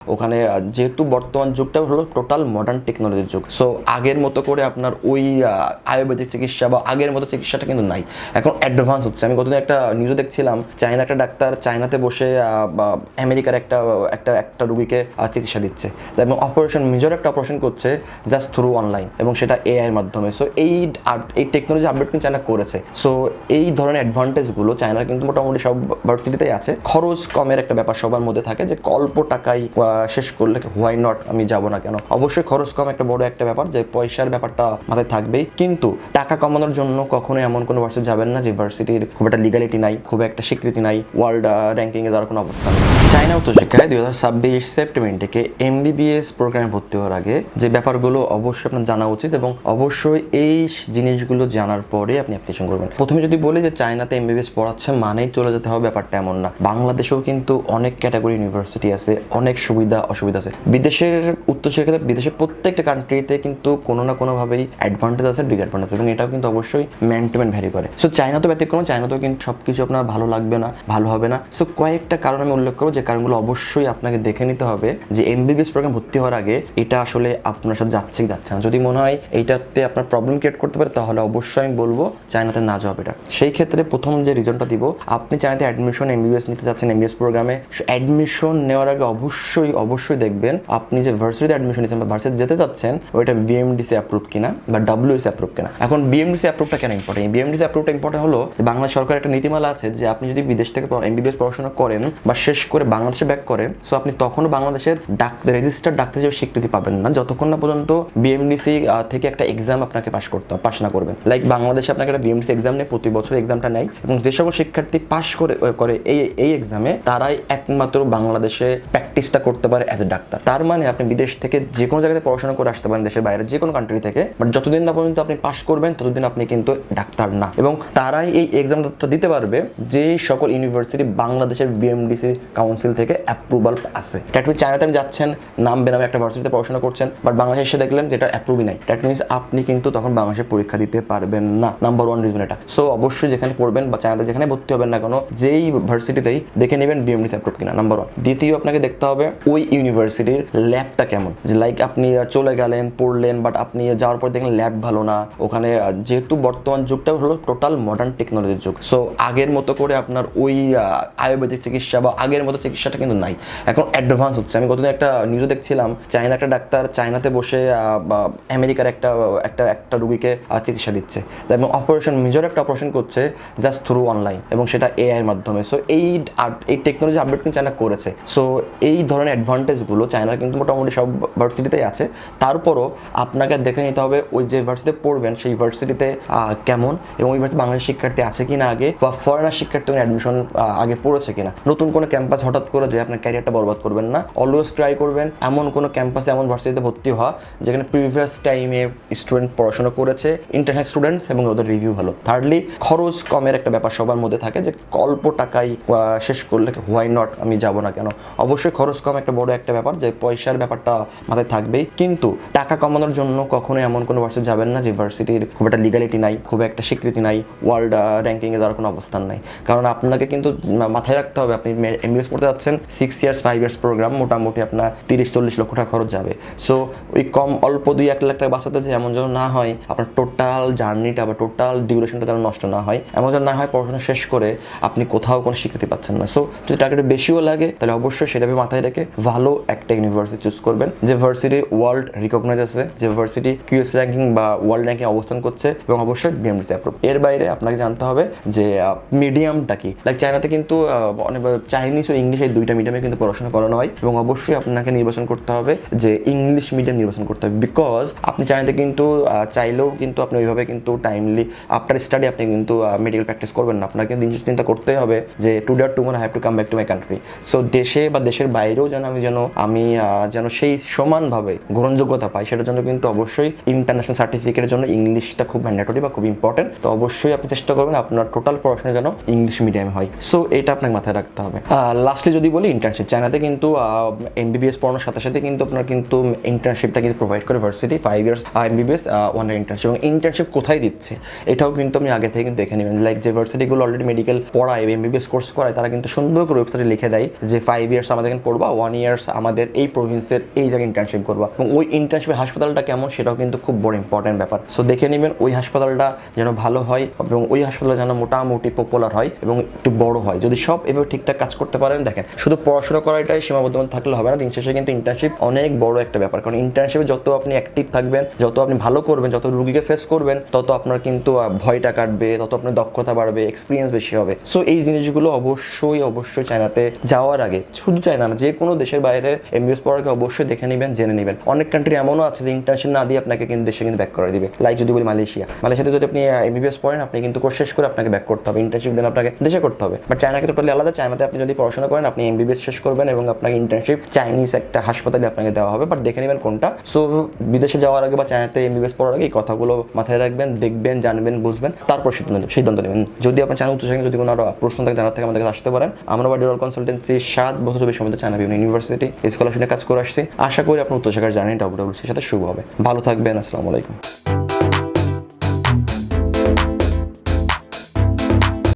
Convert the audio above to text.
ওখানে যেহেতু বর্তমান যুগটা হলো টোটাল মডার্ন টেকনোলজির যুগ, সো আগের মতো করে আপনার ওই আয়ুর্বেদিক চিকিৎসা বা আগের মতো চিকিৎসাটা কিন্তু নাই, এখন অ্যাডভান্স হচ্ছে। আমি গতদিন একটা নিউজে দেখছিলাম, চায়না একটা ডাক্তার চায়নাতে বসে আমেরিকার একটা রুগীকে চিকিৎসা দিচ্ছে এবং মেজর একটা অপারেশন করছে জাস্ট থ্রু অনলাইন, এবং সেটা এআইয়ের মাধ্যমে। সো এই টেকনোলজি আপডেট কিন্তু চায়না করেছে। সো এই ধরনের অ্যাডভান্টেজগুলো চায়নার কিন্তু মোটামুটি সব ভার্সিটিতেই আছে। খরচ কমের একটা ব্যাপার সবার মধ্যে থাকে, যে অল্প টাকায় শেষ করলে হোয়াই নট, আমি যাব না কেন। অবশ্যই খরচ কম একটা বড় একটা ব্যাপার, যে পয়সার ব্যাপারটা মাথায় থাকবেই, কিন্তু টাকা কমানোর জন্য কখনো এমন কোনো ভার্সিটি যাবেন না যে ভার্সিটির খুব একটা লিগালিটি নাই, খুব একটা স্বীকৃতি নাই, ওয়ার্ল্ড র্যাঙ্কিং এ যাওয়ার কোনো অবস্থা নেই। চায়না উচ্চশিক্ষায় 2026 সেপ্টেম্বর থেকে এমবিবিএস প্রোগ্রামে ভর্তি হওয়ার আগে যে ব্যাপারগুলো অবশ্যই আপনার জানা উচিত, এবং অবশ্যই এই জিনিসগুলো জানার পরে আপনি অ্যাপ্লিকেশন করবেন। প্রথমে যদি বলি যে চায়নাতে এমবিবিএস পড়াচ্ছে মানেই চলে যেতে হবে, ব্যাপারটা এমন না। বাংলাদেশেও কিন্তু অনেক ক্যাটাগরি ইউনিভার্সিটি আছে, অনেক সুবিধা অসুবিধা আছে। বিদেশের উচ্চশিক্ষাতে বিদেশের প্রত্যেকটা কান্ট্রিতে কিন্তু কোনো না কোনোভাবেই অ্যাডভান্টেজ আছে, ডিসঅ্যাডভান্টেজ, এবং এটাও কিন্তু অবশ্যই ম্যান টু ম্যান ভ্যারি করে। সো চায়না তো ব্যতিক্রম, চায়নাতেও কিন্তু সবকিছু আপনার ভালো লাগবে না, ভালো হবে না। সো কয়েকটা কারণ আমি উল্লেখ করবো, যে কারণগুলো অবশ্যই আপনাকে দেখে নিতে হবে যে এমবিবিএস প্রোগ্রাম ভর্তি হওয়ার আগে এটা আসলে আপনার সাথে যাচ্ছে কি যাচ্ছে না। যদি মনে হয় এইটাতে আপনার প্রবলেম ক্রিয়েট করতে পারে, তাহলে অবশ্যই আমি বলবো চায়নাতে না যাওয়া বেটার। সেই ক্ষেত্রে প্রথম যে রিজনটা দিব, আপনি চায়নাতে অ্যাডমিশন এমবিবিএস নিতে যাচ্ছেন এমবিবিএস প্রোগ্রামে, অ্যাডমিশন নেওয়ার আগে অবশ্যই দেখবেন আপনি যে ভার্সিটিতে অ্যাডমিশন নিচ্ছেন বা ভার্সিটি যেতে যাচ্ছেন ওইটা বিএমডিসি অ্যাপ্রুভ কিনা বা ডব্লিউএসি অ্যাপ্রুভ কিনা। এখন বিএমডিসি অ্যাপ্রুভটা কেন ইম্পর্টেন্ট? বিএমডিসি অ্যাপ্রুভটা ইম্পর্টেন্ট হলো, বাংলাদেশ সরকার একটা নীতিমালা আছে যে আপনি যদি বিদেশ থেকে এমবিবিএস পড়াশোনা করেন বা শেষ করে বাংলাদেশে ব্যাক করেন, সো আপনি তখনও বাংলাদেশের রেজিস্টার্ড ডাক্তার হিসেবে স্বীকৃতি পাবেন না, যতক্ষণ না পর্যন্ত বিএমডিসি থেকে একটা এক্সাম আপনাকে পাস না করবেন। লাইক বাংলাদেশে আপনাকে একটা বিএমডিসি এক্সাম নেই, প্রতি বছর এক্সামটা নেয়, এবং যে সকল শিক্ষার্থী পাস করে এই এক্সামে, তারাই একমাত্র বাংলাদেশে প্র্যাকটিসটা করতে পারে অ্যাজ এ ডাক্তার। তার মানে আপনি বিদেশ থেকে যে কোনো জায়গায় পড়াশোনা করে আসতে পারেন, দেশের বাইরে যে কোনো কান্ট্রি থেকে, বাট যতদিন না পর্যন্ত আপনি পাস করবেন ততদিন আপনি কিন্তু ডাক্তার না। এবং তারাই এই এক্সামটা দিতে পারবে যে সকল ইউনিভার্সিটি বাংলাদেশের বিএমডিসি কাউন্সিল থেকে অ্যাপ্রুভাল আছে। দ্যাট মিনস চায়নাতে আপনি যাচ্ছেন, নাম বেনামে একটা ভার্সিটিতে পড়াশোনা করছেন, বাট বাংলাদেশে এসে দেখলেন যেটা অ্যাপ্রুভই নাই, দ্যাট মিনস আপনি কিন্তু তখন বাংলাদেশে পরীক্ষা দিতে পারবেন না। নাম্বার 1 রিজন এটা। সো অবশ্যই যেখানে পড়বেন বা চায়নাতে যেখানে ভর্তি হবেন না কেন, যেই ভার্সিটিতেই দেখে নেবেন বিএমডিসি অ্যাপ্রুভ কিনা, নাম্বার 1। দ্বিতীয়, আপনাকে দেখতে হবে ওই ইউনিভার্সিটির ল্যাবটা কেমন। যে লাইক আপনি চলে গেলেন, পড়লেন, বাট আপনি যাওয়ার পর দেখলেন ল্যাব ভালো না। ওখানে যেহেতু বর্তমান যুগটা হলো টোটাল মডার্ন টেকনোলজির যুগ, সো আগের মতো করে আপনার ওই আয়ুর্বেদিক চিকিৎসা বা আগের মতো চিকিৎসাটা কিন্তু নাই, এখন অ্যাডভান্স হচ্ছে। আমি গতদিন একটা নিউজে দেখছিলাম, চায়না একটা ডাক্তার চায়নাতে বসে আমেরিকার একটা রুগীকে চিকিৎসা দিচ্ছে এবং মেজর একটা অপারেশন করছে জাস্ট থ্রু অনলাইন, এবং সেটা এআইয়ের মাধ্যমে। সো এই টেকনোলজি আপডেট কিন্তু চায়না করেছে। সো এই ধরনের অ্যাডভান্টেজগুলো চায়নার কিন্তু মোটামুটি সব ভার্সিটিতেই আছে। তারপরও আপনাকে দেখে নিতে হবে ওই যে ভার্সিটিতে পড়বেন সেই ভার্সিটিতে কেমন, এবং ওই ভার্সিটি বাংলাদেশ শিক্ষার্থী আছে কিনা আগে, বা ফরেনার শিক্ষার্থী অ্যাডমিশন আগে পড়েছে কিনা। নতুন কোনো ক্যাম্পাস হঠাৎ করে যে আপনার ক্যারিয়ারটা বরবাদ করবেন না, অলওয়েজ ট্রাই করবেন এমন কোনো ক্যাম্পাসে, এমন ভার্সিটিতে ভর্তি হওয়া যেখানে প্রিভিয়াস টাইমে স্টুডেন্ট পড়াশোনা করেছে, ইন্টারন্যাশনাল স্টুডেন্টস, এবং ওদের রিভিউ ভালো। থার্ডলি, খরচ কমের একটা ব্যাপার সবার মধ্যে থাকে, যে অল্প টাকায় শেষ করলে হোয়াই নট, আমি যাব না কেন। অবশ্যই খরচ কম একটা বড় একটা ব্যাপার, যে পয়সার ব্যাপারটা মাথায় থাকবেই, কিন্তু টাকা কমানোর জন্য কখনো এমন কোনো ভার্সিটি যাবেন না যে ভার্সিটির খুব একটা লিগালিটি নাই, খুব একটা স্বীকৃতি নাই, ওয়ার্ল্ড র্যাঙ্কিং এ যাওয়ার কোনো অবস্থান নাই। কারণ আপনাকে কিন্তু মাথায় রাখতে হবে, আপনি এমবিবিএস পড়তে যাচ্ছেন 6 ইয়ার্স 5 ইয়ার্স প্রোগ্রাম, মোটামুটি আপনার 30-40 লক্ষ টাকা খরচ যাবে। সো ওই অল্প 2-1 লাখ টাকা বাঁচাতে যে এমন যেন না হয় আপনার টোটাল জার্নিটা বা টোটাল ডিউরেশনটা যেন নষ্ট না হয়, এমন যেন না হয় পড়াশোনা শেষ করে আপনি কোথাও কোনো স্বীকৃতি পাচ্ছেন না। সো যদি টাকাটা বেশিও লাগে, তাহলে অবশ্যই সেটাকে মাথায় রেখে ভালো একটা ইউনিভার্সিটি চুজ করবেন, যে ভার্সিটি ওয়ার্ল্ড রিকগনাইজ আছে, যে ভার্সিটি কিউএস র্যাঙ্কিং বা ওয়ার্ল্ড র্যাঙ্কিং অবস্থান করছে, এবং অবশ্যই বিএমডিসি অ্যাপ্রুভ। এর বাইরে আপনাকে জানতে হবে যে মিডিয়ামটা কি। লাইক চায়নাতে কিন্তু অনেক চাইনিজ ও ইংলিশ এই দুইটা মিডিয়ামে কিন্তু পড়াশোনা করানো হয়, এবং অবশ্যই আপনাকে নির্বাচন করতে হবে যে ইংলিশ মিডিয়াম নির্বাচন করতে হবে। বিকজ আপনি চায়নাতে কিন্তু চাইলেও কিন্তু আপনি ওইভাবে কিন্তু টাইমলি আফটার স্টাডি আপনি কিন্তু মেডিকেল প্র্যাকটিস করবেন না। আপনাকে কিন্তু চিন্তা করতে হবে যে টুডে আর tomorrow I have to come back to my country. So দেশে বা দেশের বাইরেও যেন সেই সমানভাবে গ্রহণযোগ্যতা পাই, সেটার জন্য কিন্তু অবশ্যই ইন্টারন্যাশনাল সার্টিফিকেটের জন্য ইংলিশটা খুব ম্যান্ডেটরি বা খুব ইম্পর্টেন্ট। তো অবশ্যই আপনি চেষ্টা করবেন আপনার টোটাল পড়াশোনা যেন ইংলিশ মিডিয়ামে হয়। সো এটা আপনাকে মাথায় রাখতে হবে। লাস্টলি যদি বলি ইন্টার্নশিপ, চায়নাতে কিন্তু এমবিবিএস পড়ানোর সাথে সাথে কিন্তু আপনার কিন্তু ইন্টার্নশিপটা কিন্তু প্রোভাইড করে ভার্সিটি, 5 ইয়ার্স এমবিবিএস 1 ইয়ার ইন্টার্নশিপ। এবং ইন্টার্নশিপ কোথায় দিচ্ছে এটাও কিন্তু আপনি আগে থেকে কিন্তু দেখে নেবেন। লাইক যে ভার্সিটিগুলো অলরেডি মেডিকেল পড়ায়, এমবিবিএস কোর্স করায়, তারা কিন্তু সুন্দর করে ওয়েবসাইটে লিখে দেয় যে 5 ইয়ার্স আমাদের এখানে পড়বা, 1 ইয়ার্স আমাদের এই প্রভিন্সের এই জায়গায় ইন্টার্নশিপ করবা, এবং ওই ইন্টার্নশিপের হাসপাতালটা কেমন সেটাও কিন্তু খুব বড় ইম্পর্টেন্ট ব্যাপার। সো দেখে নেবেন ওই হাসপাতালটা যেন ভালো হয় এবং ওই হাসপাতাল যেন মোটামুটি পপুলার হয় এবং একটু বড় হয়। যদি সব এভাবে ঠিকঠাক কাজ করতে পারেন, দেখেন শুধু পড়াশোনা করাটাই সীমাবদ্ধ থাকলে হবে না, দিন শেষে কিন্তু ইন্টার্নশিপ অনেক বড় একটা ব্যাপার। কারণ ইন্টার্নশিপে যত আপনি অ্যাক্টিভ থাকবেন, যত আপনি ভালো করবেন, যত রুগীকে ফেস করবেন, তত আপনার কিন্তু ভয়টা কাটবে, তত আপনার দক্ষতা বাড়বে, এক্সপিরিয়েন্স বেশি হবে। সো এই জিনিসগুলো অবশ্যই চায়নাতে যাওয়ার আগে, শুধু চায়না না, যে কোনো দেশের বাইরে এমবিবিএস পড়ার আগে অবশ্যই দেখে নেবেন, জেনে নেবেন। অনেক কান্ট্রি এমনও আছে যে ইন্টার্নশিপ না দিয়ে আপনাকে কিন্তু দেশে কিন্তু ব্যাক করে দিবে। লাইক যদি বলি মালয়েশিয়াতে যদি আপনি এমবিবিএস পড়েন, আপনি কিন্তু কোর্স শেষ করে আপনাকে ব্যাক করতে হবে, ইন্টার্নশিপ দেন আপনাকে দেশে করতে হবে। বাট চায়নাকে টোটালি আলাদা। চায়নাতে আপনি যদি পড়াশোনা করেন, আপনি এমবিবিএস শেষ করবেন এবং আপনাকে ইন্টার্নশিপ চাইনিজ একটা হাসপাতালে আপনাকে দেওয়া হবে। বাট দেখে নেবেন কোনটা। সো বিদেশে যাওয়ার আগে বা চায়নাতে এমবিবিএস পড়ার আগে এই কথাগুলো মাথায় রাখবেন, দেখবেন, জানবেন, বুঝবেন, তারপর সিদ্ধান্ত নেবেন। যদি আপনার চ্যানেল উচ্চশিক্ষা যদি কোনো আরো প্রশ্ন থাকে জানার থেকে আমাদের কাছে আসতে পারেন। আমরা ডিওরাল কনসালটেন্সি 7 বছর বেশি সময় চায়না বিভিন্ন ইউনিভার্সিটি স্কলারশিপে কাজ করে আসছি। আশা করি আপনার উচ্চশিক্ষার জার্নিটা WWC সাথে শুভ হবে। ভালো থাকবেন। আসসালামু আলাইকুম।